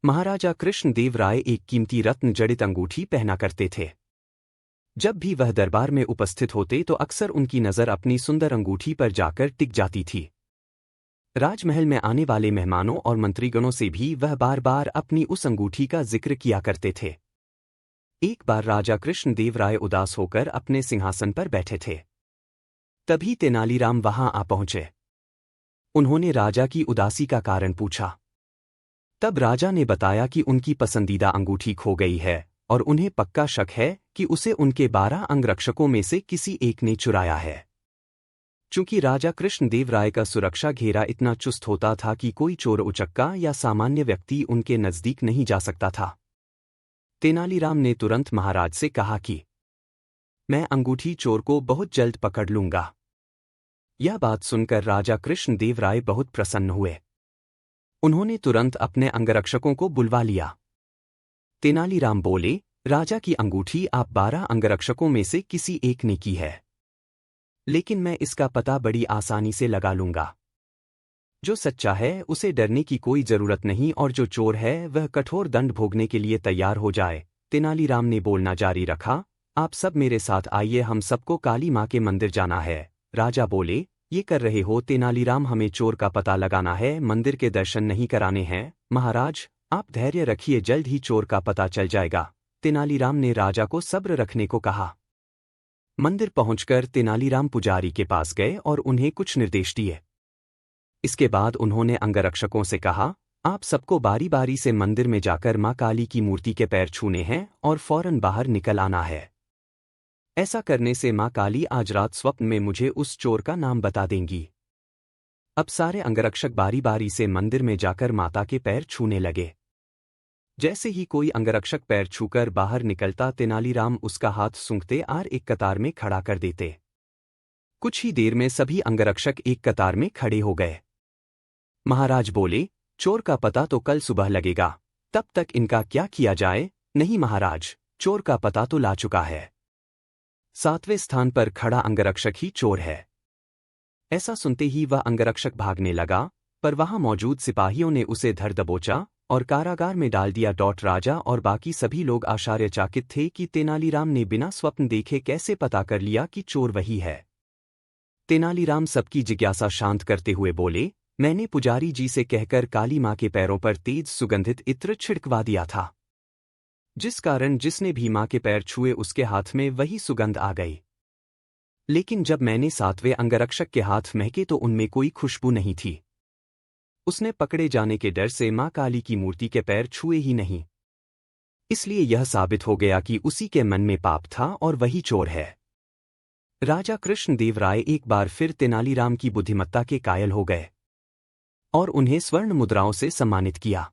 महाराजा कृष्णदेव राय एक कीमती रत्न जड़ित अंगूठी पहना करते थे। जब भी वह दरबार में उपस्थित होते तो अक्सर उनकी नज़र अपनी सुंदर अंगूठी पर जाकर टिक जाती थी। राजमहल में आने वाले मेहमानों और मंत्रीगणों से भी वह बार बार अपनी उस अंगूठी का जिक्र किया करते थे। एक बार राजा कृष्णदेव राय उदास होकर अपने सिंहासन पर बैठे थे। तभी तेनालीराम वहां आ पहुंचे। उन्होंने राजा की उदासी का कारण पूछा। तब राजा ने बताया कि उनकी पसंदीदा अंगूठी खो गई है और उन्हें पक्का शक है कि उसे उनके 12 अंगरक्षकों में से किसी एक ने चुराया है। चूंकि राजा कृष्णदेव राय का सुरक्षा घेरा इतना चुस्त होता था कि कोई चोर उचक्का या सामान्य व्यक्ति उनके नजदीक नहीं जा सकता था। तेनालीराम ने तुरंत महाराज से कहा कि मैं अंगूठी चोर को बहुत जल्द पकड़ लूंगा। यह बात सुनकर राजा कृष्णदेव राय बहुत प्रसन्न हुए। उन्होंने तुरंत अपने अंगरक्षकों को बुलवा लिया। तेनालीराम बोले, राजा की अंगूठी आप 12 अंगरक्षकों में से किसी एक ने की है, लेकिन मैं इसका पता बड़ी आसानी से लगा लूंगा। जो सच्चा है उसे डरने की कोई जरूरत नहीं और जो चोर है वह कठोर दंड भोगने के लिए तैयार हो जाए। तेनालीराम ने बोलना जारी रखा, आप सब मेरे साथ आइए, हम सबको काली माँ के मंदिर जाना है। राजा बोले, ये कर रहे हो तेनालीराम, हमें चोर का पता लगाना है, मंदिर के दर्शन नहीं कराने हैं। महाराज आप धैर्य रखिए, जल्द ही चोर का पता चल जाएगा। तेनालीराम ने राजा को सब्र रखने को कहा। मंदिर पहुंचकर तेनालीराम पुजारी के पास गए और उन्हें कुछ निर्देश दिए। इसके बाद उन्होंने अंगरक्षकों से कहा, आप सबको बारी बारी से मंदिर में जाकर माँ काली की मूर्ति के पैर छूने हैं और फौरन बाहर निकल आना है। ऐसा करने से माँ काली आज रात स्वप्न में मुझे उस चोर का नाम बता देंगी। अब सारे अंगरक्षक बारी बारी से मंदिर में जाकर माता के पैर छूने लगे। जैसे ही कोई अंगरक्षक पैर छूकर बाहर निकलता तेनालीराम उसका हाथ सूंघते और एक कतार में खड़ा कर देते। कुछ ही देर में सभी अंगरक्षक एक कतार में खड़े हो गए। महाराज बोले, चोर का पता तो कल सुबह लगेगा, तब तक इनका क्या किया जाए। नहीं महाराज, चोर का पता तो ला चुका है। 7वें स्थान पर खड़ा अंगरक्षक ही चोर है। ऐसा सुनते ही वह अंगरक्षक भागने लगा, पर वहां मौजूद सिपाहियों ने उसे धर दबोचा और कारागार में डाल दिया। राजा और बाकी सभी लोग आश्चर्यचकित थे कि तेनालीराम ने बिना स्वप्न देखे कैसे पता कर लिया कि चोर वही है। तेनालीराम सबकी जिज्ञासा शांत करते हुए बोले, मैंने पुजारी जी से कहकर काली माँ के पैरों पर तेज सुगंधित इत्र छिड़कवा दिया था, जिस कारण जिसने भी माँ के पैर छुए उसके हाथ में वही सुगंध आ गई। लेकिन जब मैंने 7वें अंगरक्षक के हाथ महके तो उनमें कोई खुशबू नहीं थी। उसने पकड़े जाने के डर से माँ काली की मूर्ति के पैर छुए ही नहीं। इसलिए यह साबित हो गया कि उसी के मन में पाप था और वही चोर है। राजा कृष्णदेव राय एक बार फिर तेनालीराम की बुद्धिमत्ता के कायल हो गए और उन्हें स्वर्ण मुद्राओं से सम्मानित किया।